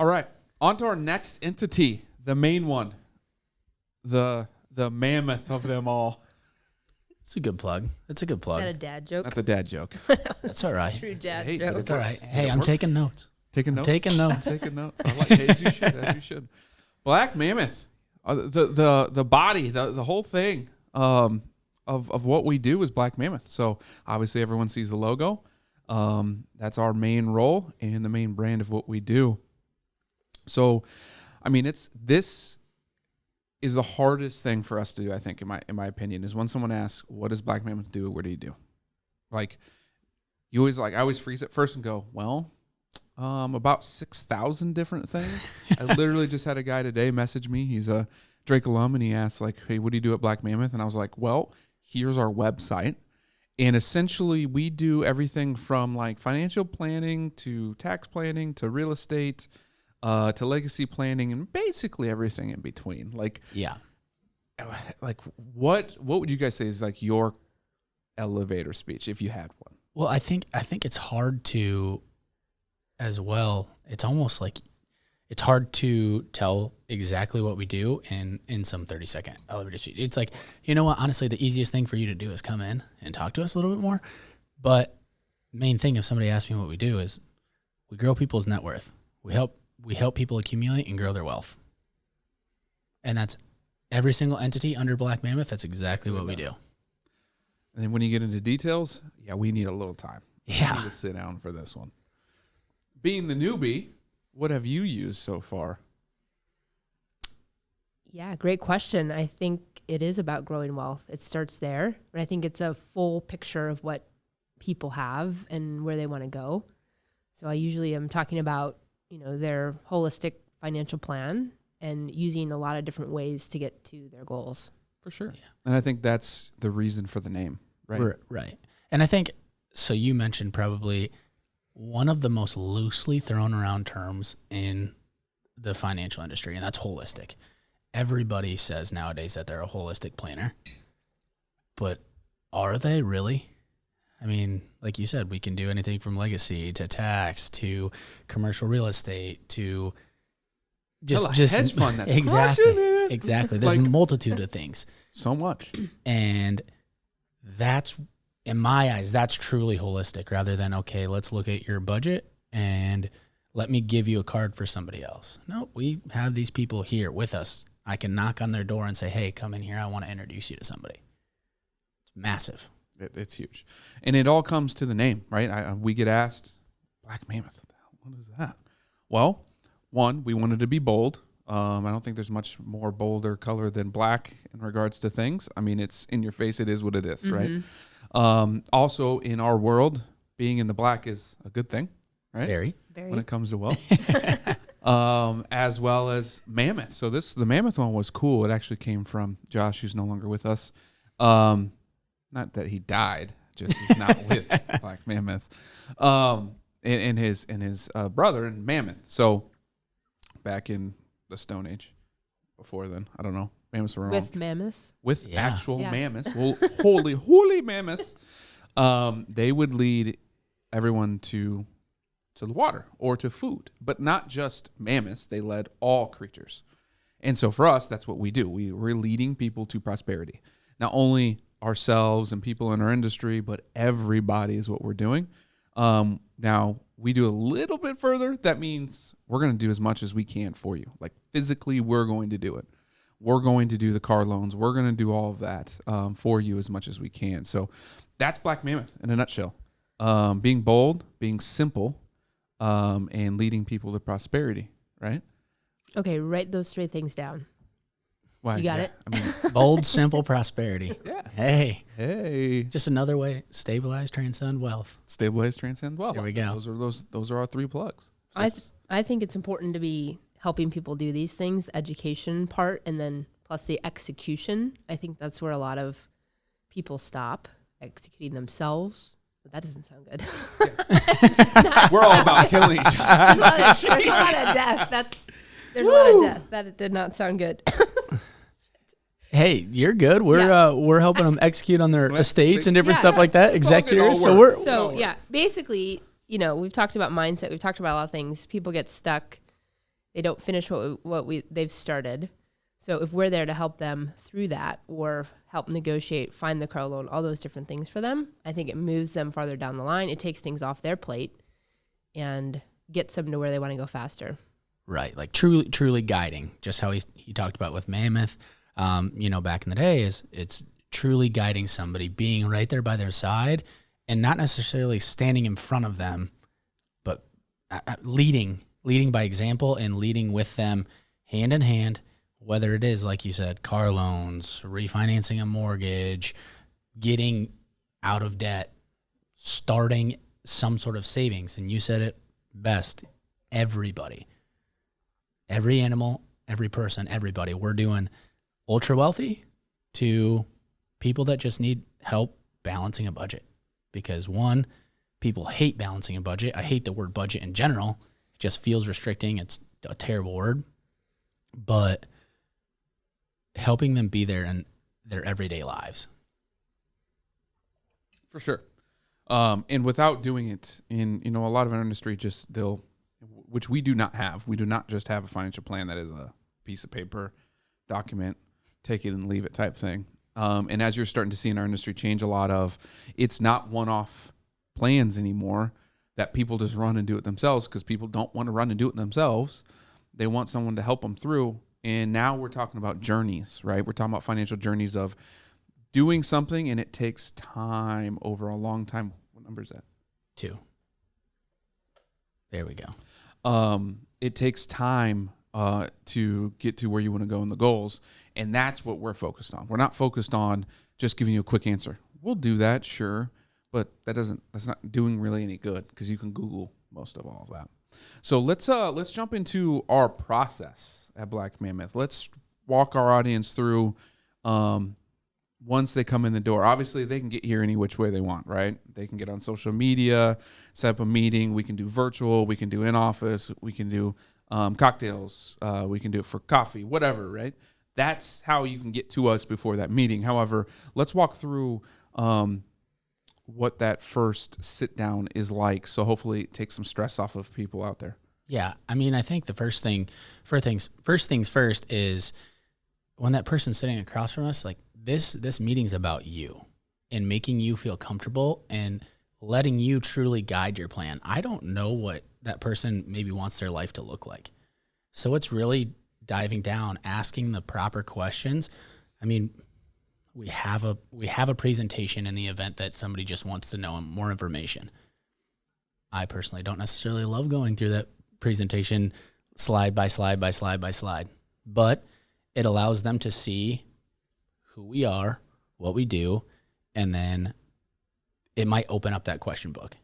All right. On to our next entity, the main one, the mammoth of them all. It's a good plug. That's a good plug. Is that a dad joke? That's a dad joke. That's all right. True dad Hey, joke. It's all right. Hey, I'm taking notes. Taking notes? Taking notes. Taking notes. I like it. As you should. Black Mammoth. The body, the whole thing of what we do is Black Mammoth. So obviously everyone sees the logo. That's our main role and the main brand of what we do. So, I mean, this is the hardest thing for us to do, I think, in my opinion, is when someone asks, what does Black Mammoth do? What do you do? Like, I always freeze at first and go, well, about 6,000 different things. I literally just had a guy today message me. He's a Drake alum, and he asked, like, hey, what do you do at Black Mammoth? And I was like, well, here's our website. And essentially, we do everything from, like, financial planning to tax planning to real estate to legacy planning and basically everything in between. Like, Yeah. like what would you guys say is like your elevator speech if you had one? Well, I think it's hard to, as well. It's almost like it's hard to tell exactly what we do in some 30-second elevator speech. It's like, you know what? Honestly, the easiest thing for you to do is come in and talk to us a little bit more. But main thing, if somebody asks me what we do, is we grow people's net worth. We help people accumulate and grow their wealth. And that's every single entity under Black Mammoth. That's exactly what we do. And then when you get into details, yeah, we need a little time. Yeah. We need to sit down for this one. Being the newbie, what have you used so far? Yeah, great question. I think it is about growing wealth. It starts there, but I think it's a full picture of what people have and where they want to go. So I usually am talking about, their holistic financial plan and using a lot of different ways to get to their goals. For sure. Yeah. And I think that's the reason for the name, right? Right. And I think, so you mentioned probably one of the most loosely thrown around terms in the financial industry, and that's holistic. Everybody says nowadays that they're a holistic planner, but are they really? I mean, like you said, we can do anything from legacy to tax to commercial real estate to just hedge fund that's exactly. There's a multitude of things. So much. And that's, in my eyes, that's truly holistic rather than, okay, let's look at your budget and let me give you a card for somebody else. No, we have these people here with us. I can knock on their door and say, hey, come in here. I want to introduce you to somebody. It's massive. It's huge. And it all comes to the name, right? We get asked, Black Mammoth, what is that? Well, one, we wanted to be bold. I don't think there's much more bolder color than black in regards to things. I mean, it's in your face. It is what it is, right? Also, in our world, being in the black is a good thing, right? Very. When it comes to wealth. As well as Mammoth. So the Mammoth one was cool. It actually came from Josh, who's no longer with us. Not that he died, just he's not with Black Mammoth. And his brother in Mammoth. So back in the Stone Age, before then, I don't know. Mammoths were with mammoths. With actual mammoths, well, holy mammoths. They would lead everyone to the water or to food, but not just mammoths. They led all creatures. And so for us, that's what we do. We're leading people to prosperity. Not only ourselves and people in our industry, but everybody is what we're doing. Now, we do a little bit further. That means we're going to do as much as we can for you. Like physically, we're going to do it. We're going to do the car loans. We're going to do all of that for you as much as we can. So that's Black Mammoth in a nutshell. Being bold, being simple, and leading people to prosperity, right? Okay, write those three things down. Why? You got it? I mean, Bold, simple prosperity. Yeah. Hey. Just another way, stabilize, transcend wealth. Stabilize, transcend wealth. There we go. Those are our three plugs. I think it's important to be helping people do these things, education part, and then plus the execution. I think that's where a lot of people stop executing themselves. But that doesn't sound good. We're all about killing each other. There's a lot of death. There's a lot of death. That did not sound good. Hey, you're good. We're helping them execute on their estates and different stuff like that. Executors. Basically, we've talked about mindset. We've talked about a lot of things. People get stuck They don't finish they've started. So if we're there to help them through that or help negotiate, find the car loan, all those different things for them, I think it moves them farther down the line. It takes things off their plate and gets them to where they want to go faster. Right. Like truly guiding, just how he talked about with Mammoth, back in the day it's truly guiding somebody, being right there by their side and not necessarily standing in front of them, but leading by example and leading with them hand in hand. Whether it is, like you said, car loans, refinancing a mortgage, getting out of debt, starting some sort of savings. And you said it best, everybody, every animal, every person, everybody. We're doing ultra wealthy to people that just need help balancing a budget. Because one, people hate balancing a budget. I hate the word budget in general. It just feels restricting. It's a terrible word. But helping them be there in their everyday lives. For sure. And without doing it in, a lot of our industry, which we do not have. We do not just have a financial plan that is a piece of paper, document, take it and leave it type thing. And as you're starting to see in our industry change a lot of, it's not one-off plans anymore that people just run and do it themselves because people don't want to run and do it themselves. They want someone to help them through. And now we're talking about journeys, right? We're talking about financial journeys of doing something, and it takes time over a long time. What number is that? 2. There we go. It takes time to get to where you want to go in the goals, and that's what we're focused on. We're not focused on just giving you a quick answer. We'll do that, sure, but that's not doing really any good because you can Google most of all of that. So let's jump into our process at Black Mammoth. Let's walk our audience through once they come in the door. Obviously, they can get here any which way they want, right? They can get on social media, set up a meeting. We can do virtual. We can do in office. We can do cocktails. We can do it for coffee, whatever, right? That's how you can get to us before that meeting. However, let's walk through what that first sit down is like. So hopefully it takes some stress off of people out there. Yeah. I mean, I think the first things first is when that person's sitting across from us, like this meeting's about you and making you feel comfortable and letting you truly guide your plan. I don't know what that person maybe wants their life to look like. So it's really diving down, asking the proper questions. I mean, we have a presentation in the event that somebody just wants to know more information. I personally don't necessarily love going through that presentation slide by slide by slide by slide, but it allows them to see who we are, what we do, and then it might open up that question book.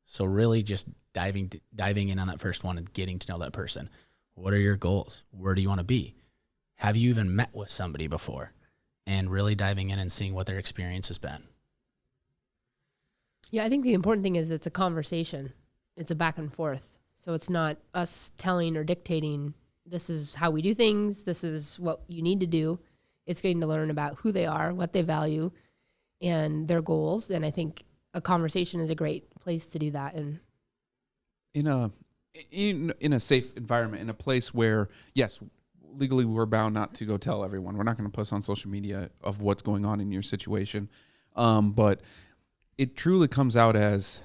So really just diving in on that first one and getting to know that person. What are your goals? Where do you want to be? Have you even met with somebody before? And really diving in and seeing what their experience has been. Yeah, I think the important thing is it's a conversation. It's a back and forth. So it's not us telling or dictating, this is how we do things, this is what you need to do. It's getting to learn about who they are, what they value, and their goals. And I think a conversation is a great place to do that. And in a safe environment, in a place where, yes, legally we're bound not to go tell everyone. We're not going to post on social media of what's going on in your situation. But it truly comes out as,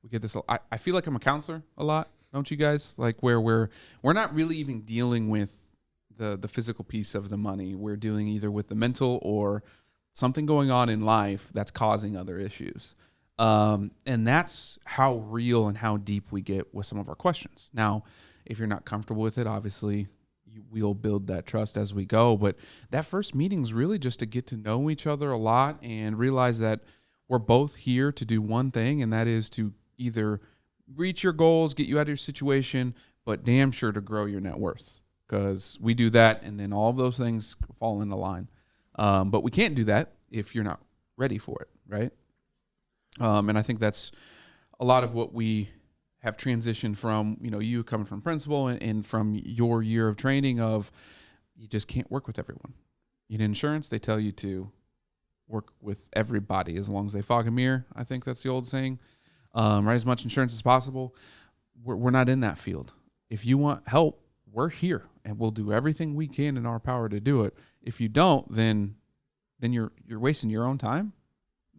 we get this, I feel like I'm a counselor a lot, don't you guys? Like where we're not really even dealing with the physical piece of the money. We're dealing either with the mental or something going on in life that's causing other issues. And that's how real and how deep we get with some of our questions. Now, if you're not comfortable with it, obviously we'll build that trust as we go. But that first meeting is really just to get to know each other a lot and realize that we're both here to do one thing, and that is to either reach your goals, get you out of your situation, but damn sure to grow your net worth, because we do that and then all of those things fall into line. But we can't do that if you're not ready for it, right? And I think that's a lot of what we have transitioned from, you coming from principal and from your year of training of, you just can't work with everyone. In insurance, they tell you to work with everybody as long as they fog a mirror. I think that's the old saying. Write as much insurance as possible. We're not in that field. If you want help, we're here and we'll do everything we can in our power to do it. If you don't, then you're wasting your own time.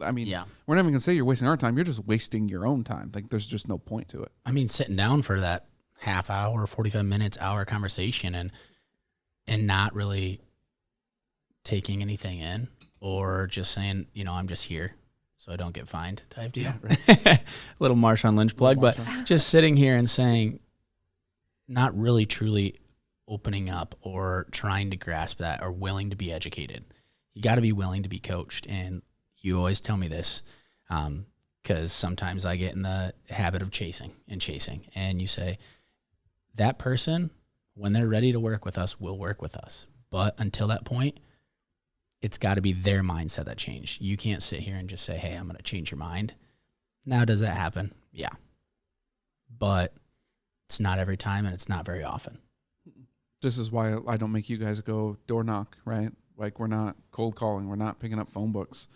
I mean, we're not even gonna say you're wasting our time. You're just wasting your own time. Like there's just no point to it. I mean, sitting down for that half hour, 45 minutes, hour conversation and not really taking anything in or just saying, I'm just here so I don't get fined type deal. Yeah, right. Little Marshawn Lynch plug, but just sitting here and saying, not really truly opening up or trying to grasp that or willing to be educated. You got to be willing to be coached. And you always tell me this because sometimes I get in the habit of chasing. And you say, that person, when they're ready to work with us, will work with us. But until that point, it's got to be their mindset that changed. You can't sit here and just say, hey, I'm going to change your mind. Now, does that happen? Yeah. But it's not every time and it's not very often. This is why I don't make you guys go door knock, right? Like we're not cold calling. We're not picking up phone books.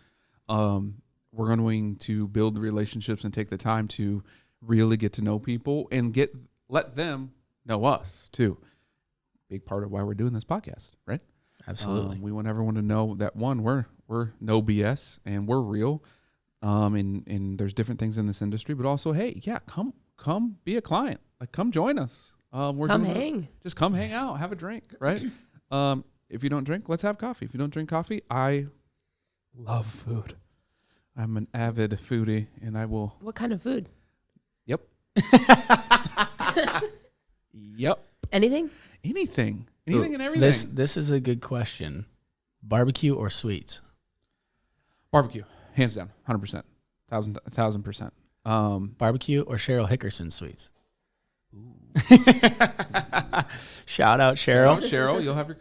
We're going to build relationships and take the time to really get to know people and let them know us too. Big part of why we're doing this podcast, right? Absolutely. We want everyone to know that one, we're no BS and we're real. And there's different things in this industry, but also, hey, yeah, come be a client. Like come join us. Just come hang out, have a drink, right? If you don't drink, let's have coffee. If you don't drink coffee, I love food. I'm an avid foodie, and I will. What kind of food? Yep. Yep. Anything and everything. This is a good question. Barbecue or sweets? Barbecue, hands down, 100%, 1,000%. Barbecue or Cheryl Hickerson sweets? Shout out Cheryl. Cheryl, you'll have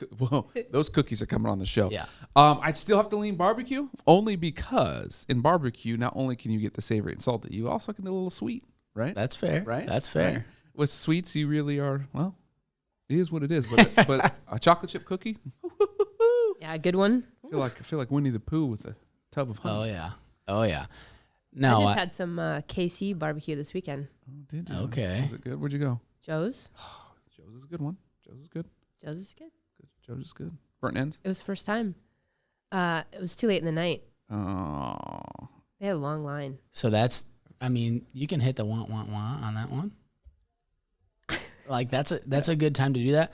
those cookies are coming on the show. Yeah. I'd still have to lean barbecue only because in barbecue, not only can you get the savory and salty, you also can do a little sweet, right? That's fair. Right? That's fair. Right? With sweets, you really are, well, it is what it is. But a chocolate chip cookie. Yeah, a good one. I feel like Winnie the Pooh with a tub of honey. Oh yeah. No, I just had some KC barbecue this weekend. Oh, did you? Okay. Was it good? Where'd you go? Joe's. Joe's is a good one. Joe's is good. Joe's is good. Burnt ends? It was first time. It was too late in the night. Oh. They had a long line. So you can hit the want on that one. Like that's a good time to do that.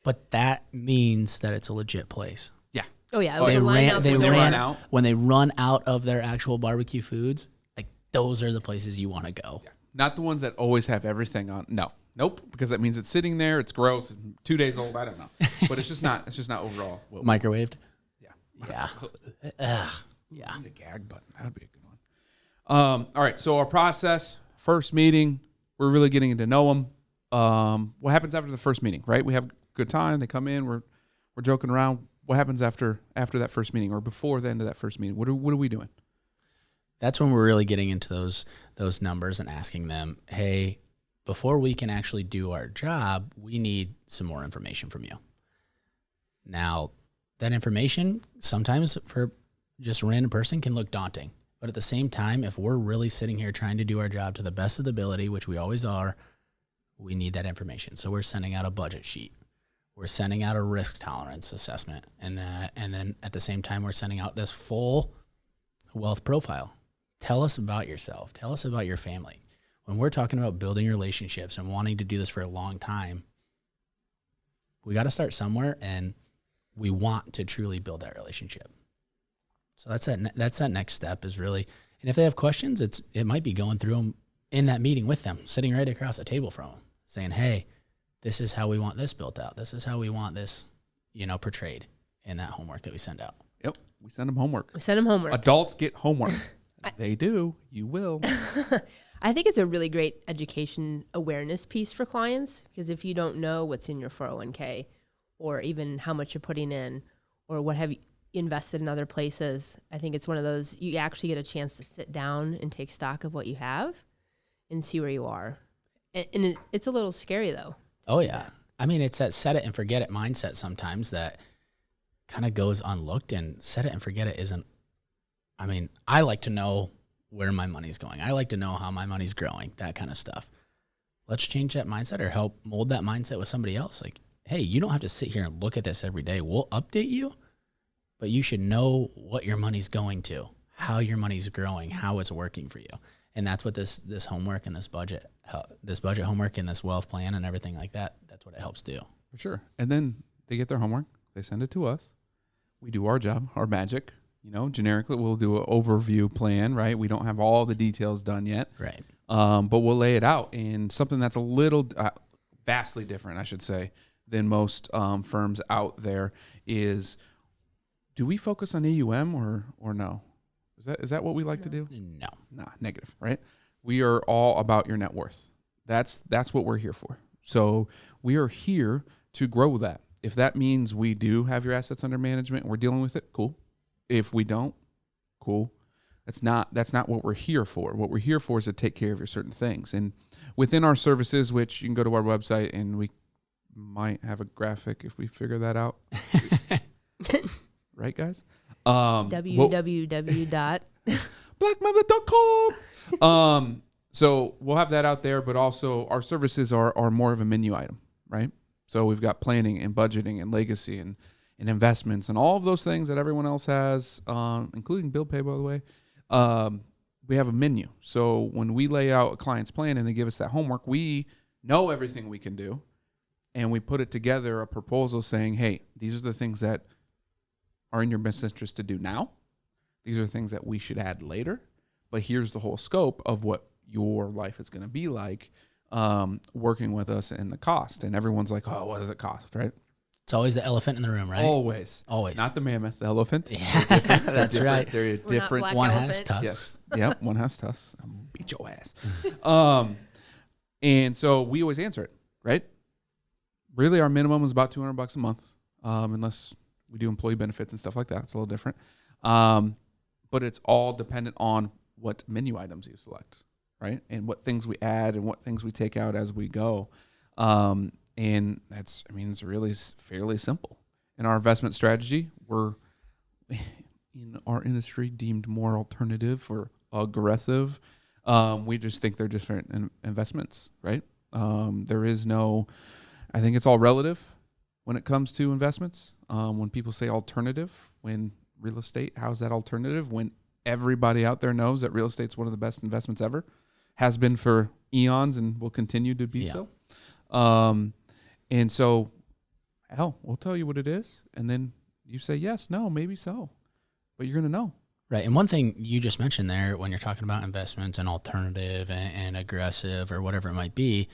But that means that it's a legit place. Yeah. Oh yeah. They ran out. When they run out of their actual barbecue foods, like those are the places you want to go. Yeah. Not the ones that always have everything on. No. Nope. Because that means it's sitting there. It's gross. It's 2 days old. I don't know. But it's just not. It's just not overall. Microwaved. Yeah. Yeah. I need a gag button. That would be a good one. All right. So our process, first meeting, we're really getting to know them. What happens after the first meeting? Right. We have a good time. They come in. We're joking around. What happens after that first meeting or before the end of that first meeting? What are we doing? That's when we're really getting into those numbers and asking them, hey, before we can actually do our job, we need some more information from you. Now, that information sometimes for just a random person can look daunting. But at the same time, if we're really sitting here trying to do our job to the best of the ability, which we always are, we need that information. So we're sending out a budget sheet. We're sending out a risk tolerance assessment. And then at the same time, we're sending out this full wealth profile. Tell us about yourself. Tell us about your family. When we're talking about building relationships and wanting to do this for a long time, we got to start somewhere, and we want to truly build that relationship. So that's that next step is really, and if they have questions, it might be going through them in that meeting with them, sitting right across the table from them, saying, hey, this is how we want this built out. This is how we want this, portrayed in that homework that we send out. Yep. We send them homework. Adults get homework. They do. You will. I think it's a really great education awareness piece for clients, because if you don't know what's in your 401k or even how much you're putting in or what have you invested in other places, I think it's one of those, you actually get a chance to sit down and take stock of what you have and see where you are. And it's a little scary though. Oh yeah. I mean, it's that set it and forget it mindset sometimes that kind of goes unlooked, and set it and forget it isn't. I mean, I like to know where my money's going. I like to know how my money's growing, that kind of stuff. let's change that mindset or help mold that mindset with somebody else. Like, hey, you don't have to sit here and look at this every day. We'll update you, but you should know what your money's going to, how your money's growing, how it's working for you. And that's what this homework and this budget homework and this wealth plan and everything like that, that's what it helps do. For sure. And then they get their homework. They send it to us. We do our job, our magic. Generically, we'll do an overview plan, right? We don't have all the details done yet. Right. But we'll lay it out. And something that's a little vastly different, I should say, than most firms out there is, do we focus on AUM or no? Is that what we like to do? No. Nah, negative, right? We are all about your net worth. That's what we're here for. So we are here to grow that. If that means we do have your assets under management and we're dealing with it, cool. If we don't, cool. That's not what we're here for. What we're here for is to take care of your certain things. And within our services, which you can go to our website and we might have a graphic if we figure that out. Right, guys? www.blackmammoth.com. So we'll have that out there, but also our services are more of a menu item, right? So we've got planning and budgeting and legacy and investments and all of those things that everyone else has, including bill pay, by the way. We have a menu. So when we lay out a client's plan and they give us that homework, we know everything we can do, and we put it together, a proposal saying, hey, these are the things that are in your best interest to do now. These are things that we should add later. But here's the whole scope of what your life is going to be like working with us and the cost. And everyone's like, oh, what does it cost, right? It's always the elephant in the room, right? Always. Not the mammoth, the elephant. Yeah, that's right. They're a different. One has tusks. Yes. Yep, one has tusks. I'm going to beat your ass. And so we always answer it, right? Really, our minimum is about $200 a month, unless we do employee benefits and stuff like that. It's a little different. But it's all dependent on what menu items you select, right? And what things we add and what things we take out as we go. And it's really fairly simple. In our investment strategy, we're in our industry deemed more alternative or aggressive. We just think they're different investments, right? There is no, I think it's all relative when it comes to investments. When people say alternative, when real estate, how's that alternative? When everybody out there knows that real estate's one of the best investments ever, has been for eons and will continue to be so. And so, hell, we'll tell you what it is, and then you say yes, no, maybe so, but you're going to know. Right. And one thing you just mentioned there when you're talking about investments and alternative and aggressive or whatever it might be,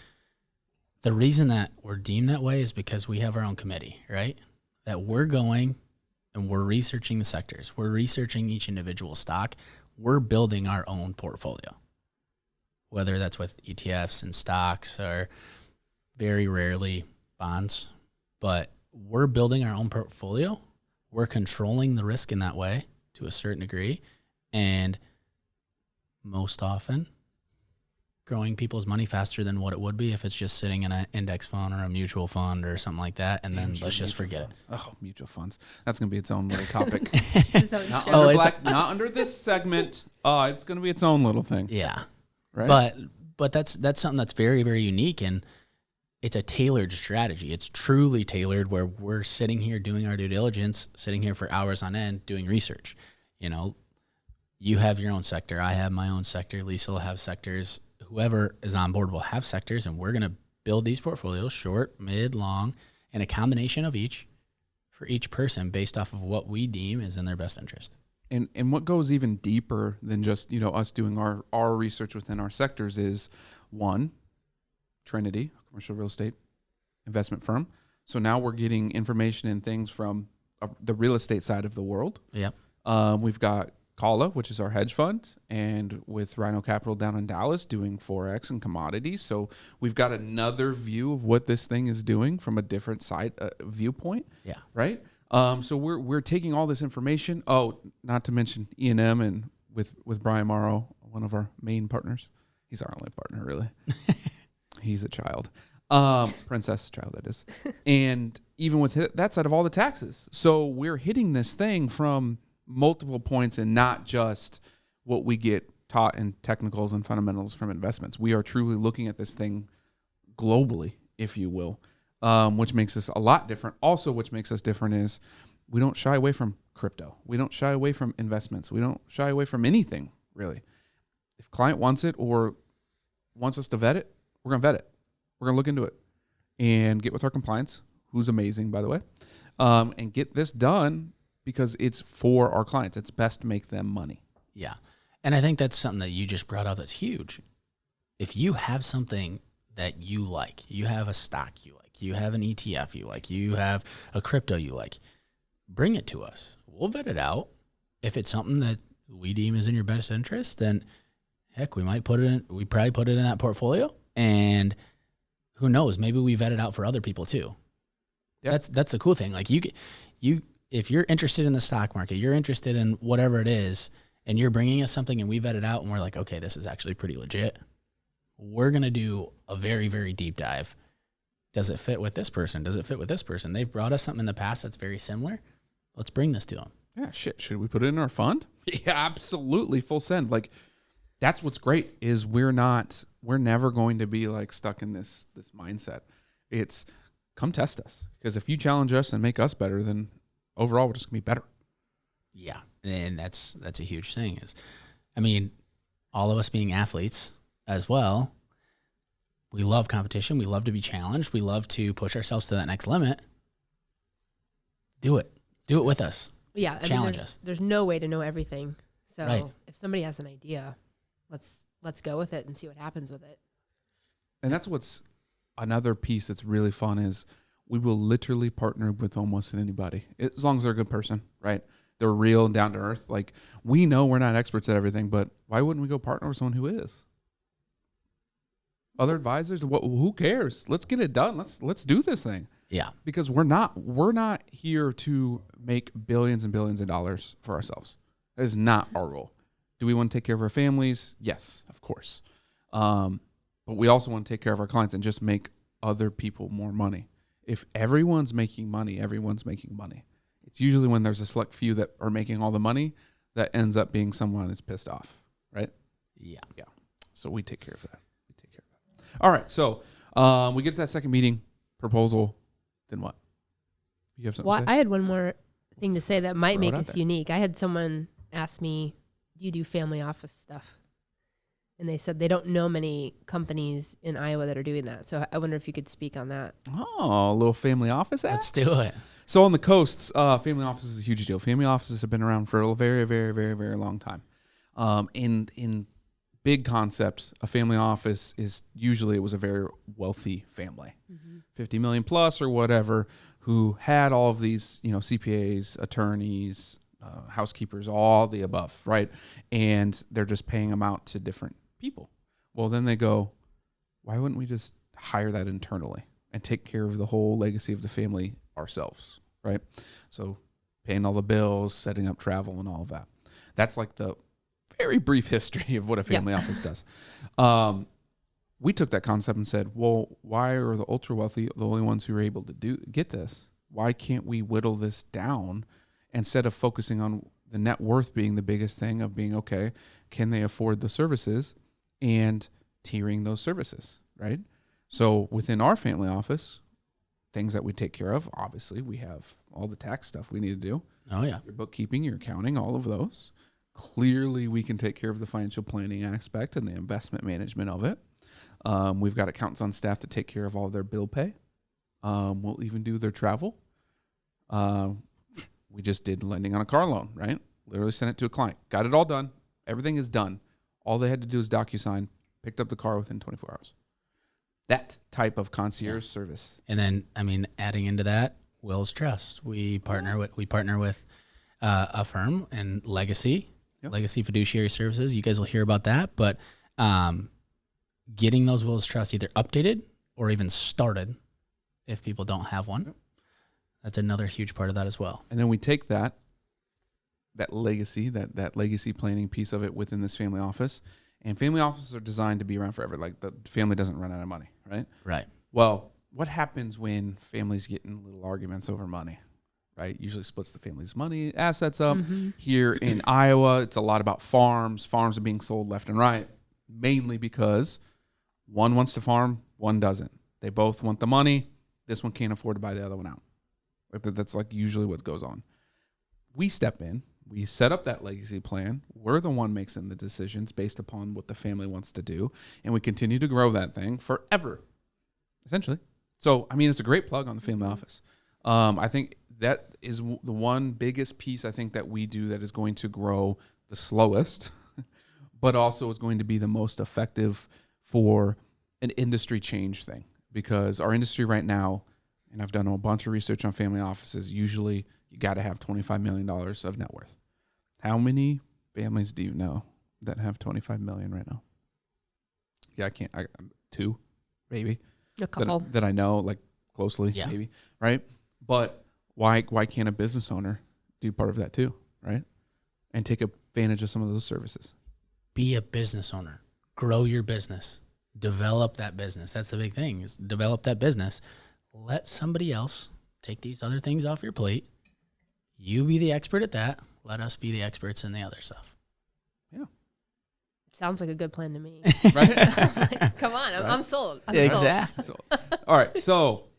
the reason that we're deemed that way is because we have our own committee, right? That we're going and we're researching the sectors. We're researching each individual stock. We're building our own portfolio, whether that's with ETFs and stocks or very rarely bonds, but we're building our own portfolio. We're controlling the risk in that way to a certain degree, and most often growing people's money faster than what it would be if it's just sitting in an index fund or a mutual fund or something like that, and then let's just forget it. Oh, mutual funds. That's going to be its own little topic. Not under this segment. It's going to be its own little thing. Yeah. Right. But that's something that's very, very unique, and it's a tailored strategy. It's truly tailored where we're sitting here doing our due diligence, sitting here for hours on end doing research. You have your own sector. I have my own sector. Lisa will have sectors. Whoever is on board will have sectors, and we're going to build these portfolios, short, mid, long, and a combination of each for each person based off of what we deem is in their best interest. And what goes even deeper than just, us doing our research within our sectors is, one, Trinity, commercial real estate investment firm. So now we're getting information and things from the real estate side of the world. Yep. We've got Kala, which is our hedge fund, and with Rhino Capital down in Dallas doing Forex and commodities. So we've got another view of what this thing is doing from a different side viewpoint. Yeah. Right. So we're taking all this information. Oh, not to mention E&M and with Brian Morrow, one of our main partners. He's our only partner, really. He's a child. Princess child, that is. And even with that side of all the taxes. So we're hitting this thing from multiple points and not just what we get taught in technicals and fundamentals from investments. We are truly looking at this thing globally, if you will, which makes us a lot different. Also, which makes us different is we don't shy away from crypto. We don't shy away from investments. We don't shy away from anything, really. If client wants it or wants us to vet it, we're going to vet it. We're going to look into it and get with our compliance, who's amazing, by the way, and get this done because it's for our clients. It's best to make them money. Yeah. And I think that's something that you just brought up that's huge. If you have something that you like, you have a stock you like, you have an ETF you like, you have a crypto you like, bring it to us. We'll vet it out. If it's something that we deem is in your best interest, then heck, we probably put it in that portfolio, and who knows, maybe we vet it out for other people too. Yep. That's the cool thing. Like if you're interested in the stock market, you're interested in whatever it is, and you're bringing us something and we vet it out and we're like, okay, this is actually pretty legit. We're going to do a very, very deep dive. Does it fit with this person? Does it fit with this person? They've brought us something in the past that's very similar. Let's bring this to them. Yeah, shit. Should we put it in our fund? Yeah, absolutely. Full send. Like, that's what's great is we're never going to be like stuck in this mindset. It's come test us, because if you challenge us and make us better, then overall we're just gonna be better. Yeah, and that's a huge thing. All of us being athletes as well, we love competition. We love to be challenged. We love to push ourselves to that next limit. Do it with us. Yeah, challenge us. There's no way to know everything. So right. If somebody has an idea, let's go with it and see what happens with it. And that's what's another piece that's really fun is we will literally partner with almost anybody, as long as they're a good person, right? They're real and down to earth. Like, we know we're not experts at everything, but why wouldn't we go partner with someone who is? Other advisors, who cares? Let's get it done. Let's do this thing. Yeah. Because we're not here to make billions and billions of dollars for ourselves. That is not our role. Do we want to take care of our families? Yes, of course. But we also want to take care of our clients and just make other people more money. If everyone's making money, everyone's making money. It's usually when there's a select few that are making all the money that ends up being someone that's pissed off, right? Yeah. Yeah. So we take care of that. All right. So we get to that second meeting, proposal, then what? You have something to say? I had one more thing to say that might Throw it make out us there. unique. I had someone ask me, do you do family office stuff? And they said they don't know many companies in Iowa that are doing that. So I wonder if you could speak on that. Oh, a little family office act? Let's do it. So on the coasts, family offices is a huge deal. Family offices have been around for a very, very, very, very long time. In big concept, a family office is usually, it was a very wealthy family, 50 million plus or whatever, who had all of these, CPAs, attorneys, housekeepers, all the above, right? And they're just paying them out to different people. Well, then they go, why wouldn't we just hire that internally and take care of the whole legacy of the family ourselves, right? So paying all the bills, setting up travel and all of that. That's like the very brief history of what a family office does. We took that concept and said, well, why are the ultra wealthy the only ones who are able to get this? Why can't we whittle this down instead of focusing on the net worth being the biggest thing of being, okay, can they afford the services and tiering those services, right? So within our family office, things that we take care of, obviously we have all the tax stuff we need to do. Oh yeah. Your bookkeeping, your accounting, all of those. Clearly we can take care of the financial planning aspect and the investment management of it. We've got accountants on staff to take care of all of their bill pay. We'll even do their travel. We just did lending on a car loan, right? Literally sent it to a client. Got it all done. Everything is done. All they had to do is DocuSign, picked up the car within 24 hours. That type of concierge service. And then, adding into that, Will's Trust. We partner with a firm and Legacy Fiduciary Services. You guys will hear about that, but getting those Will's Trust either updated or even started if people don't have one. Yep. That's another huge part of that as well. And then we take that legacy, that legacy planning piece of it within this family office. And family offices are designed to be around forever. Like, the family doesn't run out of money, right? Right. Well, what happens when families get in little arguments over money, right? Usually splits the family's money, assets up. Mm-hmm. Here in Iowa, it's a lot about farms. Farms are being sold left and right, mainly because one wants to farm, one doesn't. They both want the money. This one can't afford to buy the other one out. That's like usually what goes on. We step in. We set up that legacy plan. We're the one making the decisions based upon what the family wants to do. And we continue to grow that thing forever, essentially. So, I mean, it's a great plug on the family office. I think that is the one biggest piece I think that we do that is going to grow the slowest, but also is going to be the most effective for an industry change thing. Because our industry right now, and I've done a bunch of research on family offices, usually you got to have $25 million of net worth. How many families do you know that have $25 million right now? Yeah, two, maybe. A couple. That I know, like, closely, maybe, right? But why can't a business owner do part of that too, right? And take advantage of some of those services. Be a business owner. Grow your business. Develop that business. That's the big thing, is develop that business. Let somebody else take these other things off your plate. You be the expert at that. Let us be the experts in the other stuff. Yeah. Sounds like a good plan to me. Right? Like, come on, I'm sold. I'm sold. Exactly. So, all right. So,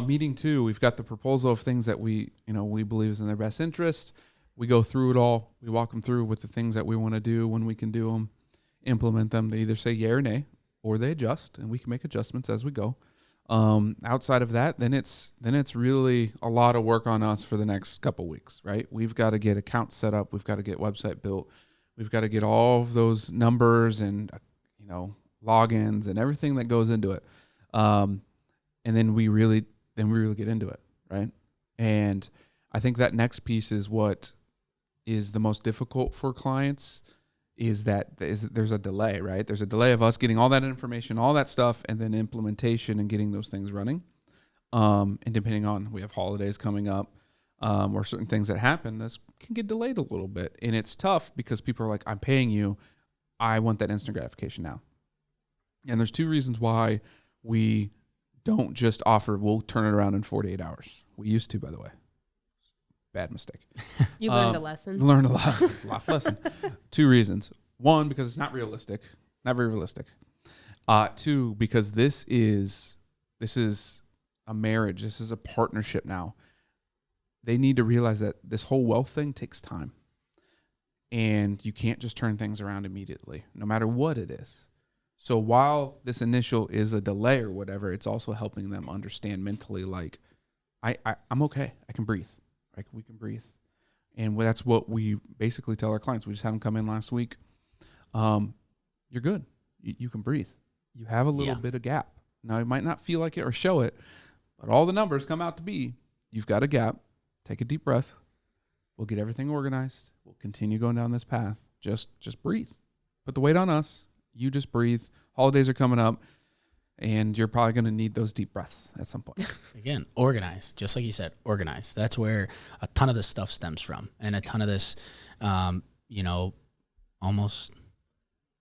meeting 2, we've got the proposal of things that we believe is in their best interest. We go through it all. We walk them through with the things that we want to do when we can do them, implement them. They either say yay or nay, or they adjust, and we can make adjustments as we go. Outside of that, then it's really a lot of work on us for the next couple weeks, right? We've got to get accounts set up. We've got to get website built. We've got to get all of those numbers and, logins and everything that goes into it. And then we really get into it, right? And I think that next piece is what is the most difficult for clients is that there's a delay, right? There's a delay of us getting all that information, all that stuff, and then implementation and getting those things running. And depending on, we have holidays coming up, or certain things that happen, this can get delayed a little bit. And it's tough because people are like, I'm paying you. I want that instant gratification now. And there's 2 reasons why we don't just offer, we'll turn it around in 48 hours. We used to, by the way. Bad mistake. You learned a lesson. Learned a lot lesson. 2 reasons. 1, because it's not realistic. Not very realistic. 2, because this is a marriage. This is a partnership now. They need to realize that this whole wealth thing takes time. And you can't just turn things around immediately, no matter what it is. So while this initial is a delay or whatever, it's also helping them understand mentally, like, I'm okay. I can breathe. Like, we can breathe. And that's what we basically tell our clients. We just had them come in last week. You're good. You can breathe. You have a little bit of gap. Now, you might not feel like it or show it, but all the numbers come out to be, you've got a gap. Take a deep breath. We'll get everything organized. We'll continue going down this path. Just breathe. Put the weight on us. You just breathe. Holidays are coming up, and you're probably going to need those deep breaths at some point. Again, organize. Just like you said, organize. That's where a ton of this stuff stems from. And a ton of this, almost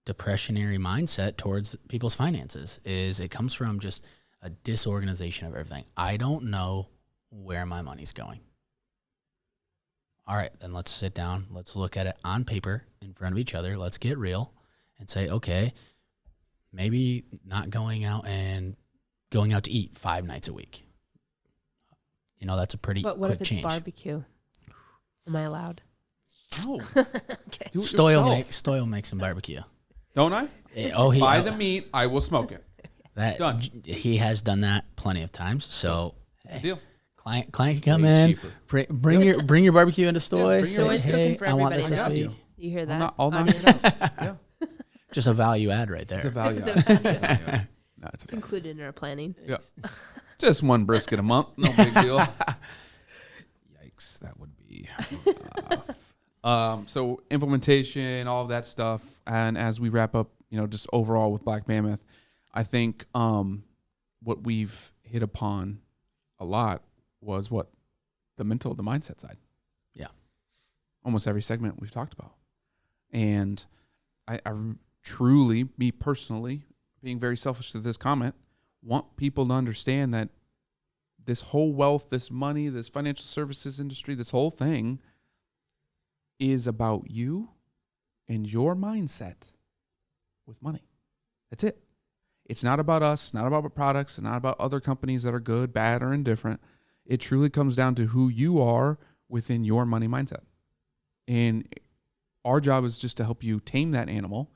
depressionary mindset towards people's finances is it comes from just a disorganization of everything. I don't know where my money's going. All right, then let's sit down. Let's look at it on paper in front of each other. Let's get real and say, okay, maybe not going out to eat 5 nights a week. That's a pretty quick change. But what if it's barbecue? Am I allowed? No. Okay. Do it Stoyle makes some barbecue. Don't I? Buy the meat. I will smoke it. Done. He has done that plenty of times. So Good deal. Client can come in, bring your barbecue into Stoy. Stoy's cooking for I want this everybody this now. week. You hear that? I'll knock it out. Yeah. Just a value add right there. It's a value add. No, It's included in our planning. Yeah. Just 1 brisket a month. No big deal. Yikes. That would be rough. So implementation, all of that stuff. And as we wrap up, just overall with Black Mammoth, I think what we've hit upon a lot was the mindset side. Yeah. Almost every segment we've talked about. And I truly, me personally, being very selfish to this comment, want people to understand that this whole wealth, this money, this financial services industry, this whole thing is about you and your mindset with money. That's it. It's not about us, not about products, and not about other companies that are good, bad, or indifferent. It truly comes down to who you are within your money mindset. And our job is just to help you tame that animal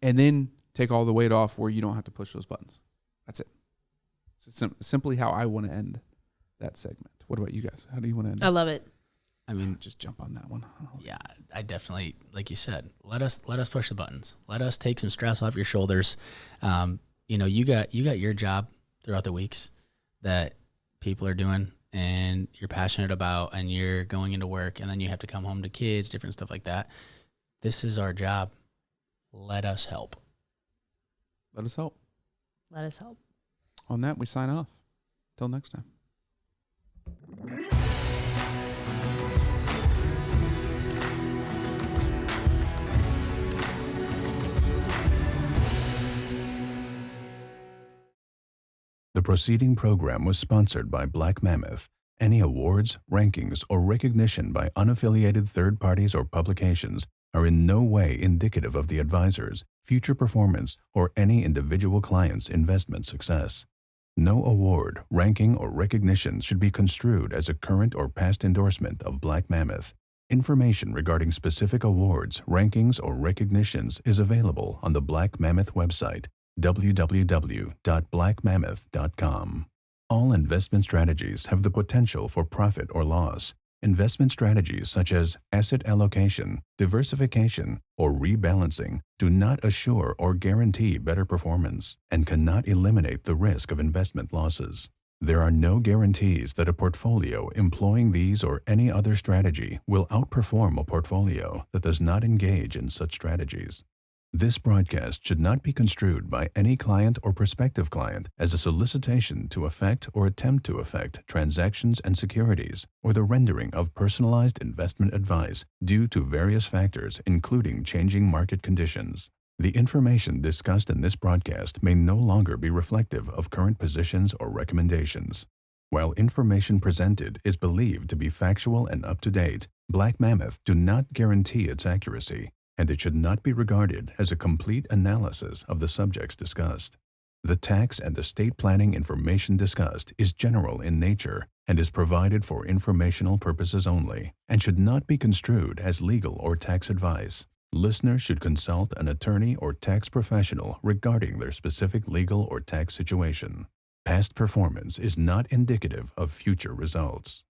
and then take all the weight off where you don't have to push those buttons. That's it. It's simply how I want to end that segment. What about you guys? How do you want to end it? I love it. I mean, Just jump on that one. yeah, I definitely, like you said, let us push the buttons. Let us take some stress off your shoulders. You got your job throughout the weeks that people are doing and you're passionate about, and you're going into work, and then you have to come home to kids, different stuff like that. This is our job. Let us help. Let us help. Let us help. On that, we sign off. Till next time. The preceding program was sponsored by Black Mammoth. Any awards, rankings, or recognition by unaffiliated third parties or publications are in no way indicative of the advisor's future performance or any individual client's investment success. No award, ranking, or recognition should be construed as a current or past endorsement of Black Mammoth. Information regarding specific awards, rankings, or recognitions is available on the Black Mammoth website, www.blackmammoth.com. All investment strategies have the potential for profit or loss. Investment strategies such as asset allocation, diversification, or rebalancing do not assure or guarantee better performance and cannot eliminate the risk of investment losses. There are no guarantees that a portfolio employing these or any other strategy will outperform a portfolio that does not engage in such strategies. This broadcast should not be construed by any client or prospective client as a solicitation to effect or attempt to effect transactions and securities, or the rendering of personalized investment advice due to various factors including changing market conditions. The information discussed in this broadcast may no longer be reflective of current positions or recommendations. While information presented is believed to be factual and up-to-date, Black Mammoth do not guarantee its accuracy, and it should not be regarded as a complete analysis of the subjects discussed. The tax and estate planning information discussed is general in nature and is provided for informational purposes only, and should not be construed as legal or tax advice. Listeners should consult an attorney or tax professional regarding their specific legal or tax situation. Past performance is not indicative of future results.